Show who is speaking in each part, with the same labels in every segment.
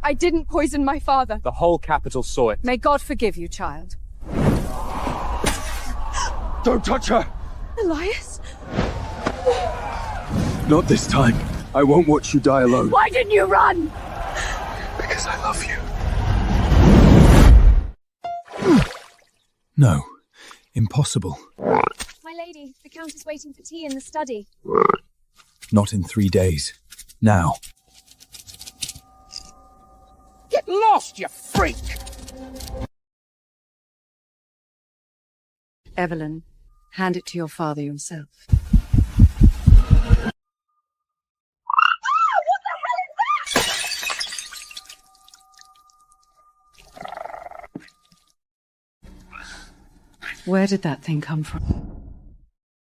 Speaker 1: I didn't poison my father.
Speaker 2: The whole capital saw it.
Speaker 1: May God forgive you, child.
Speaker 3: Don't touch her!
Speaker 1: Elias?
Speaker 3: Not this time. I won't watch you die alone.
Speaker 1: Why didn't you run?
Speaker 3: Because I love you. No. Impossible.
Speaker 4: My lady, the Count is waiting for tea in the study.
Speaker 3: Not in 3 days. Now.
Speaker 5: Get lost, you freak!
Speaker 6: Evelyn, hand it to your father yourself. Where did that thing come from?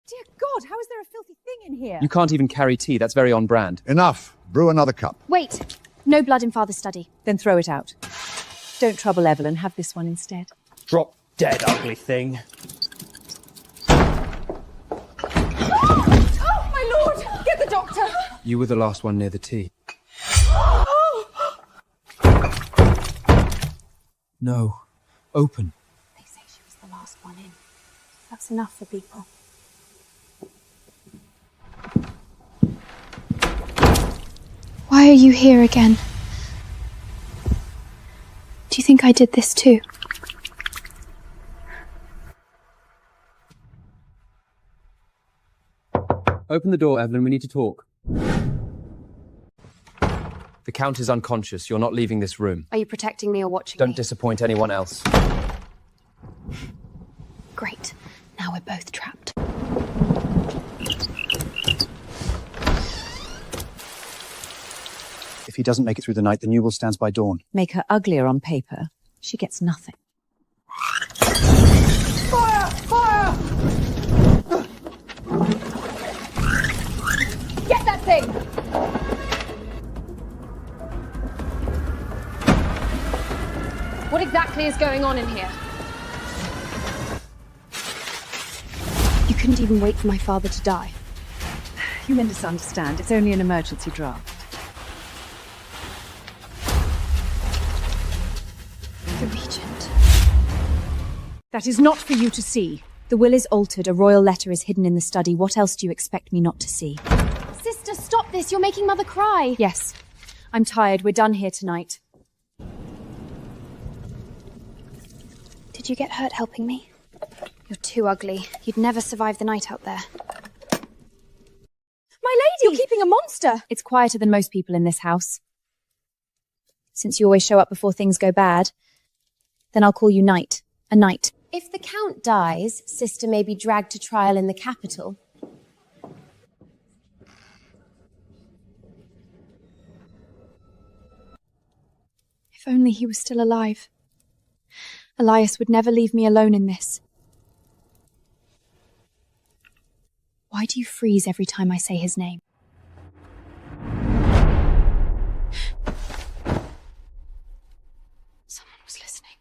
Speaker 1: Dear God, how is there a filthy thing in here?
Speaker 2: You can't even carry tea. That's very on brand.
Speaker 7: Enough. Brew another cup.
Speaker 4: Wait! No blood in Father's study.
Speaker 6: Then throw it out. Don't trouble Evelyn. Have this one instead.
Speaker 2: Drop dead, ugly thing.
Speaker 1: Oh, my lord! Get the doctor!
Speaker 2: You were the last one near the tea.
Speaker 3: No. Open.
Speaker 4: They say she was the last one in. That's enough for people. Why are you here again? Do you think I did this too?
Speaker 2: Open the door, Evelyn. We need to talk. The Count is unconscious. You're not leaving this room.
Speaker 4: Are you protecting me or watching
Speaker 2: Don't
Speaker 4: me?
Speaker 2: disappoint anyone else.
Speaker 4: Great. Now we're both trapped.
Speaker 8: If he doesn't make it through the night, the new will stands by dawn.
Speaker 6: Make her uglier on paper. She gets nothing.
Speaker 1: Fire! Fire! Get that thing!
Speaker 4: What exactly is going on in here? You couldn't even wait for my father to die.
Speaker 6: You misunderstand. It's only an emergency draft.
Speaker 4: The Regent.
Speaker 6: That is not for you to see.
Speaker 4: The will is altered. A royal letter is hidden in the study. What else do you expect me not to see? Sister, stop this. You're making Mother cry. Yes. I'm tired. We're done here tonight. Did you get hurt helping me? You're too ugly. You'd never survive the night out there. My lady! You're keeping a monster! It's quieter than most people in this house. Since you always show up before things go bad, then I'll call you Knight. A knight. If the Count dies, Sister may be dragged to trial in the capital. If only he was still alive. Elias would never leave me alone in this. Why do you freeze every time I say his name? Someone was listening.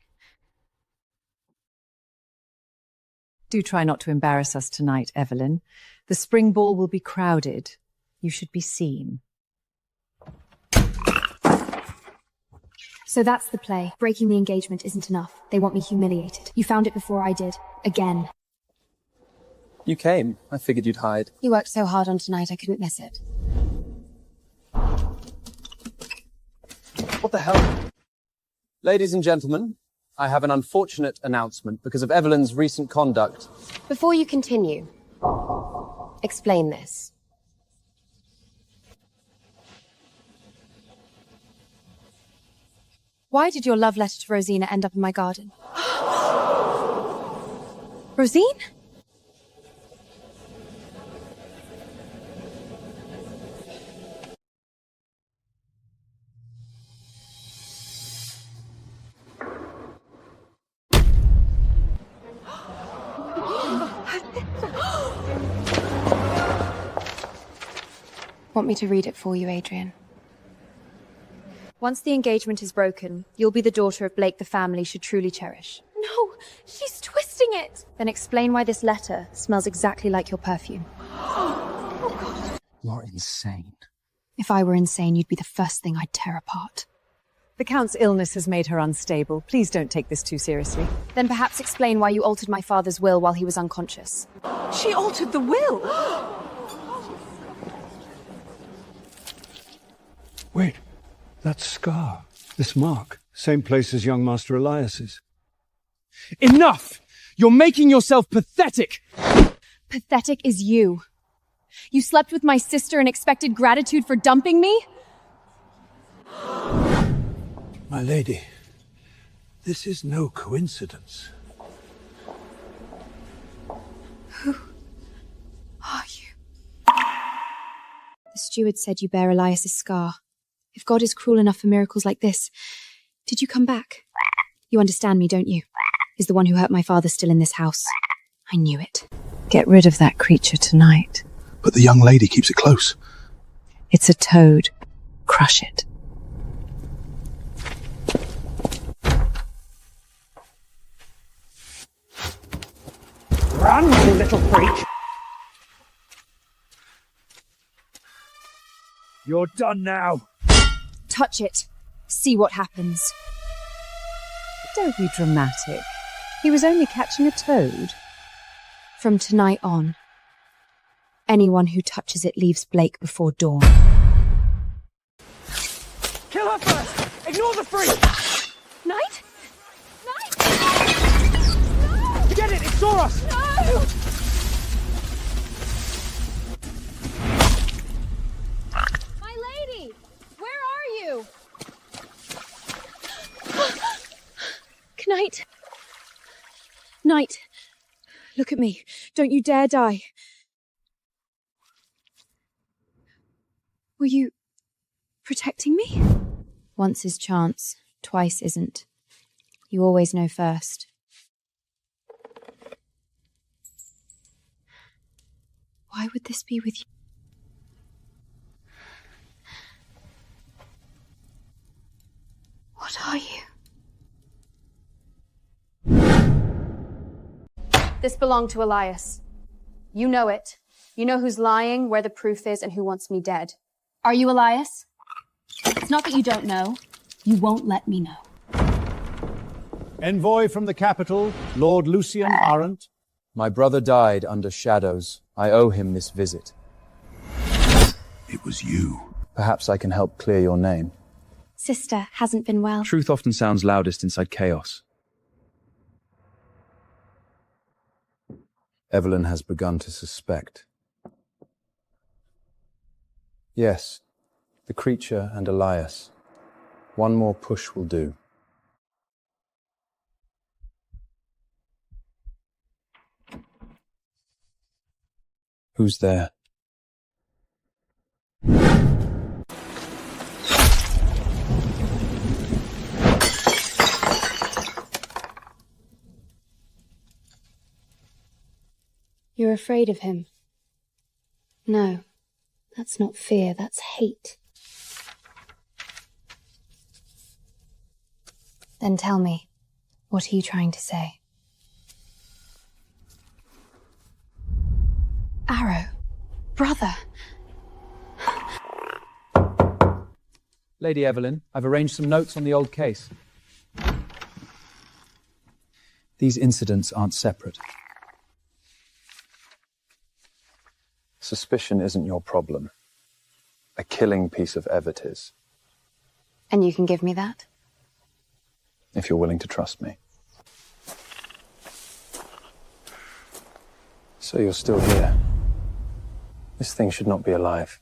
Speaker 6: Do try not to embarrass us tonight, Evelyn. The spring ball will be crowded. You should be seen.
Speaker 4: So that's the play. Breaking the engagement isn't enough. They want me humiliated. You found it before I did. Again.
Speaker 2: You came. I figured you'd hide.
Speaker 4: You worked so hard on tonight, I couldn't miss it.
Speaker 2: What the hell? Ladies and gentlemen, I have an unfortunate announcement because of Evelyn's recent conduct.
Speaker 4: Before you continue, explain this. Why did your love letter to Rosina end up in my garden? Rosine? Want me to read it for you, Adrian? Once the engagement is broken, you'll be the daughter of Blake the family should truly cherish. No, she's twisting it! Then explain why this letter smells exactly like your perfume.
Speaker 8: You're insane.
Speaker 4: If I were insane, you'd be the first thing I'd tear apart.
Speaker 6: The Count's illness has made her unstable. Please don't take this too seriously.
Speaker 4: Then perhaps explain why you altered my father's will while he was unconscious.
Speaker 1: She altered the will!
Speaker 7: Wait, that scar, this mark, same place as young Master Elias's.
Speaker 2: Enough! You're making yourself pathetic!
Speaker 4: Pathetic is you. You slept with my sister and expected gratitude for dumping me?
Speaker 7: My lady, this is no coincidence.
Speaker 4: Who are you? The steward said you bear Elias's scar. If God is cruel enough for miracles like this, did you come back? You understand me, don't you? Is the one who hurt my father still in this house? I knew it.
Speaker 6: Get rid of that creature tonight.
Speaker 3: But the young lady keeps it close.
Speaker 6: It's a toad. Crush it.
Speaker 5: Run, you little freak!
Speaker 7: You're done now.
Speaker 4: Touch it. See what happens.
Speaker 6: Don't be dramatic. He was only catching a toad.
Speaker 4: From tonight on, anyone who touches it leaves Blake before dawn.
Speaker 5: Kill her first! Ignore the freak!
Speaker 4: Knight? Knight!
Speaker 5: Get it! It saw us!
Speaker 4: No! My lady! Where are you? Knight! Knight! Look at me. Don't you dare die. Were you protecting me? Once is chance, twice isn't. You always know first. Why would this be with you? What are you? This belonged to Elias. You know it. You know who's lying, where the proof is, and who wants me dead. Are you Elias? It's not that you don't know. You won't let me know.
Speaker 8: Envoy from the capital, Lord Lucian Arendt.
Speaker 2: My brother died under shadows. I owe him this visit.
Speaker 3: It was you.
Speaker 2: Perhaps I can help clear your name.
Speaker 4: Sister hasn't been well.
Speaker 3: Truth often sounds loudest inside chaos.
Speaker 2: Evelyn has begun to suspect. Yes, the creature and Elias. One more push will do. Who's there?
Speaker 4: You're afraid of him. No, that's not fear, that's hate. Then tell me, what are you trying to say? Arrow, brother.
Speaker 2: Lady Evelyn, I've arranged some notes on the old case. These incidents aren't separate. Suspicion isn't your problem. A killing piece of Evert is.
Speaker 4: And you can give me that?
Speaker 2: If you're willing to trust me. So you're still here. This thing should not be alive.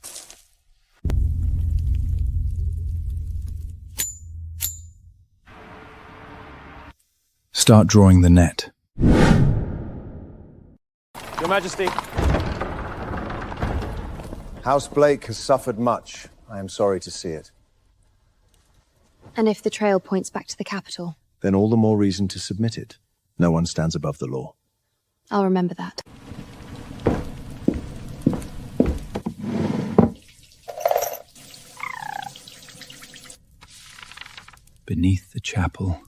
Speaker 3: Start drawing the net.
Speaker 2: Your Majesty. House Blake has suffered much. I am sorry to see it.
Speaker 4: And if the trail points back to the capital?
Speaker 3: Then all the more reason to submit it. No one stands above the law.
Speaker 4: I'll remember that.
Speaker 3: Beneath the chapel.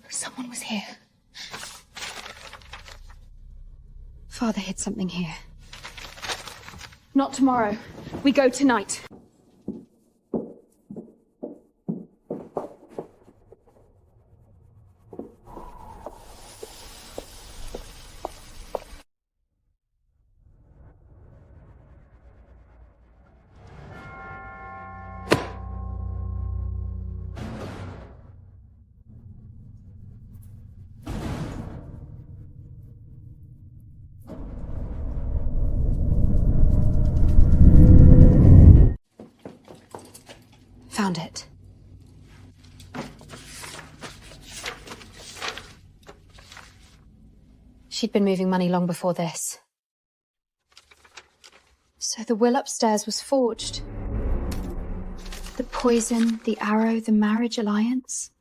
Speaker 4: Someone was here. Father hid something here. Not tomorrow. We go tonight. Found it. She'd been moving money long before this. So the will upstairs was forged. The poison, the arrow, the marriage alliance.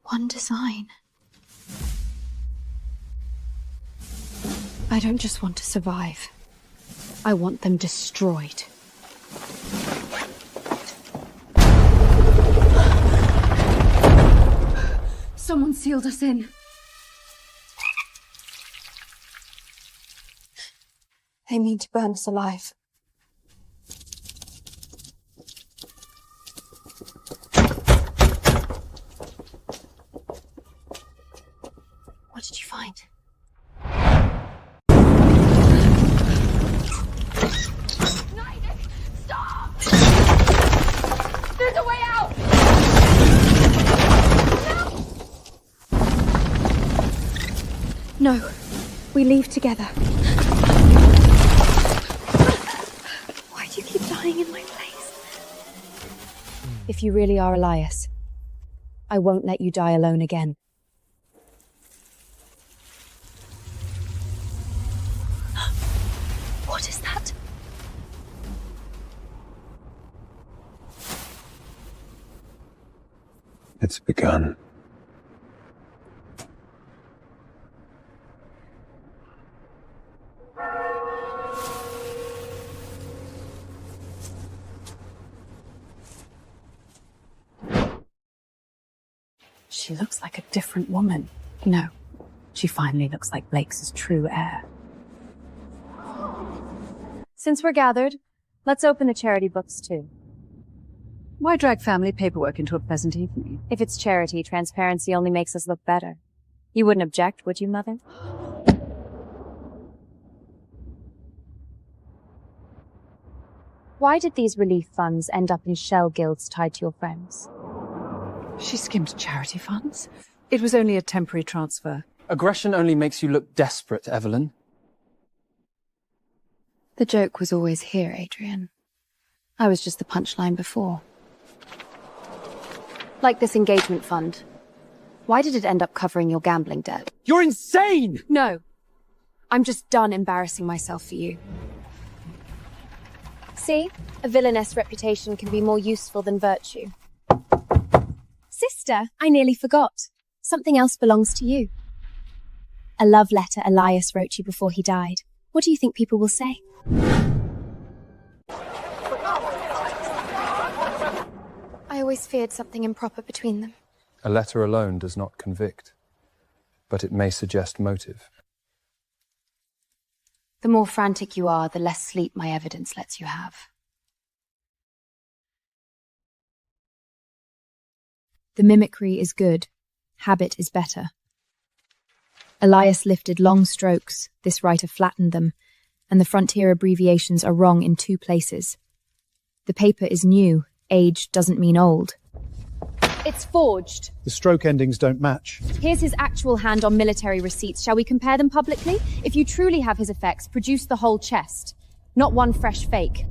Speaker 4: One design. I don't just want to survive. I want them destroyed. Someone sealed us in. They mean to burn us alive. What did you find? Stop! There's a way out! No, we leave together. Why do you keep dying in my place? If you really are Elias, I won't let you die alone again. What is that?
Speaker 7: It's begun.
Speaker 6: She looks like a different woman. No, she finally looks like Blake's true heir.
Speaker 4: Since we're gathered, let's open the charity books too.
Speaker 6: Why drag family paperwork into a pleasant evening?
Speaker 4: If it's charity, transparency only makes us look better. You wouldn't object, would you, Mother? Why did these relief funds end up in shell guilds tied to your friends?
Speaker 6: She skimmed charity funds. It was only a temporary transfer.
Speaker 2: Aggression only makes you look desperate, Evelyn.
Speaker 4: The joke was always here, Adrian. I was just the punchline before. Like this engagement fund. Why did it end up covering your gambling debt?
Speaker 2: You're insane!
Speaker 4: No. I'm just done embarrassing myself for you. See? A villainess reputation can be more useful than virtue. Sister, I nearly forgot. Something else belongs to you. A love letter Elias wrote you before he died. What do you think people will say? I always feared something improper between them.
Speaker 2: A letter alone does not convict, but it may suggest motive.
Speaker 4: The more frantic you are, the less sleep my evidence lets you have. The mimicry is good. Habit is better. Elias lifted long strokes, this writer flattened them, and the frontier abbreviations are wrong in 2 places. The paper is new. Age doesn't mean old. It's forged.
Speaker 8: The stroke endings don't match.
Speaker 4: Here's his actual hand on military receipts. Shall we compare them publicly? If you truly have his effects, produce the whole chest, not one fresh fake.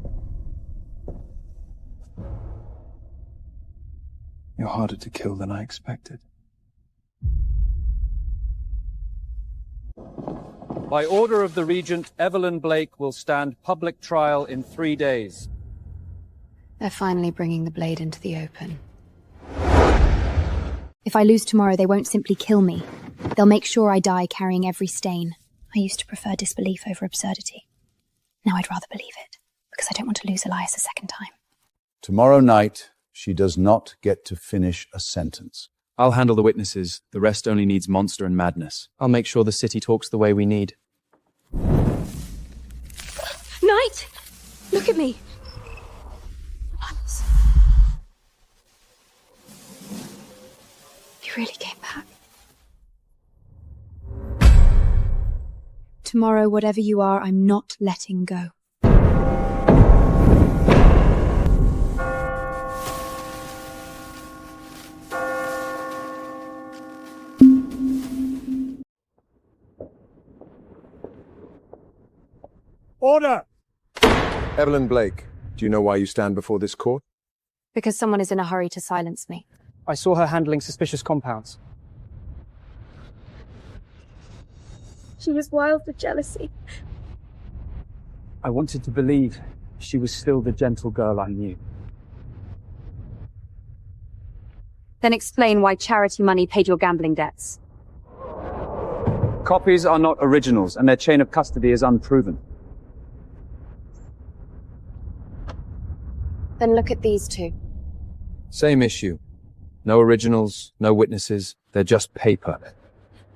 Speaker 3: You're harder to kill than I expected.
Speaker 2: By order of the Regent, Evelyn Blake will stand public trial in 3 days.
Speaker 4: They're finally bringing the blade into the open. If I lose tomorrow, they won't simply kill me. They'll make sure I die carrying every stain. I used to prefer disbelief over absurdity. Now I'd rather believe it, because I don't want to lose Elias a second time.
Speaker 8: Tomorrow night, she does not get to finish a sentence.
Speaker 3: I'll handle the witnesses. The rest only needs monster and madness.
Speaker 2: I'll make sure the city talks the way we need.
Speaker 4: Knight! Look at me. You really came back. Tomorrow, whatever you are, I'm not letting go.
Speaker 7: Order!
Speaker 9: Evelyn Blake, do you know why you stand before this court?
Speaker 4: Because someone is in a hurry to silence me.
Speaker 5: I saw her handling suspicious compounds.
Speaker 4: She was wild with jealousy.
Speaker 5: I wanted to believe she was still the gentle girl I knew.
Speaker 10: Then explain why charity money paid your gambling debts.
Speaker 2: Copies are not originals, and their chain of custody is unproven.
Speaker 4: Then look at these two.
Speaker 2: Same issue. No originals, no witnesses, they're just paper.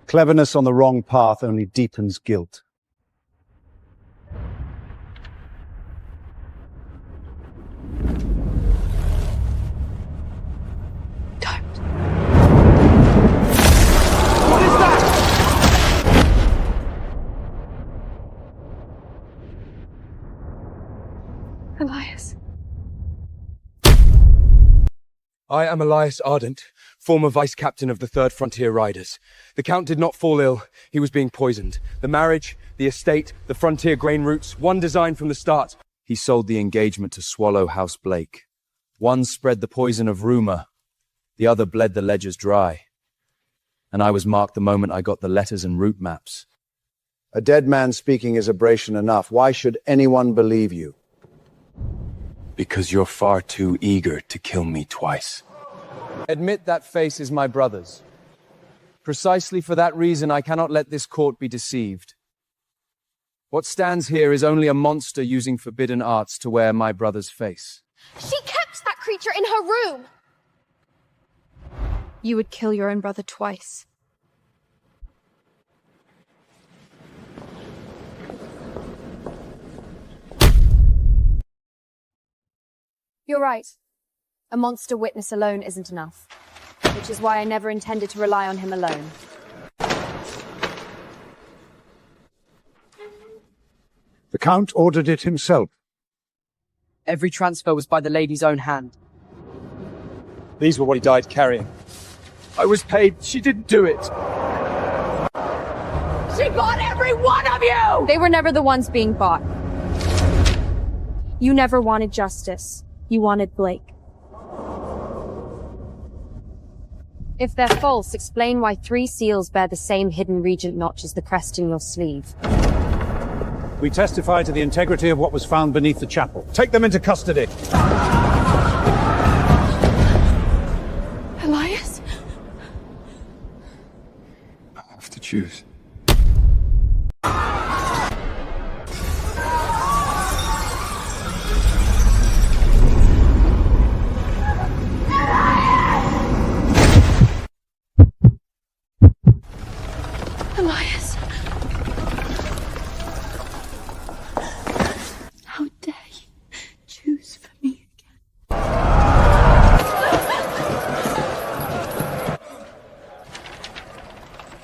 Speaker 8: Cleverness on the wrong path only deepens guilt.
Speaker 4: Don't.
Speaker 5: What is that?
Speaker 4: Elias.
Speaker 11: I am Elias Ardent, former vice-captain of the 3rd Frontier Riders. The Count did not fall ill, he was being poisoned. The marriage, the estate, the frontier grain routes, one design from the start.
Speaker 2: He sold the engagement to Swallow House Blake. One spread the poison of rumor, the other bled the ledgers dry. And I was marked the moment I got the letters and route maps.
Speaker 8: A dead man speaking is aberration enough. Why should anyone believe you?
Speaker 11: Because you're far too eager to kill me twice.
Speaker 2: Admit that face is my brother's. Precisely for that reason, I cannot let this court be deceived. What stands here is only a monster using forbidden arts to wear my brother's face.
Speaker 4: She kept that creature in her room! You would kill your own brother twice. You're right. A monster witness alone isn't enough. Which is why I never intended to rely on him alone.
Speaker 7: The Count ordered it himself.
Speaker 5: Every transfer was by the lady's own hand.
Speaker 11: These were what he died carrying. I was paid, she didn't do it.
Speaker 10: She bought every one of you!
Speaker 4: They were never the ones being bought. You never wanted justice. You wanted Blake. If they're false, explain why 3 seals bear the same hidden regent notch as the crest in your sleeve.
Speaker 7: We testify to the integrity of what was found beneath the chapel. Take them into custody.
Speaker 4: Elias?
Speaker 11: I have to choose.
Speaker 4: Elias. How dare you choose for me again?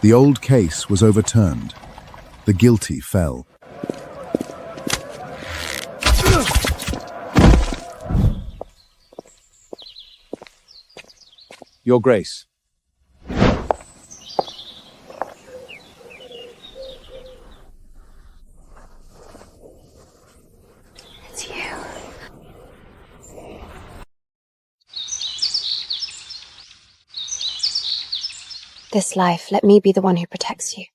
Speaker 3: The old case was overturned. The guilty fell.
Speaker 2: Your Grace.
Speaker 4: It's you. This life, let me be the one who protects you.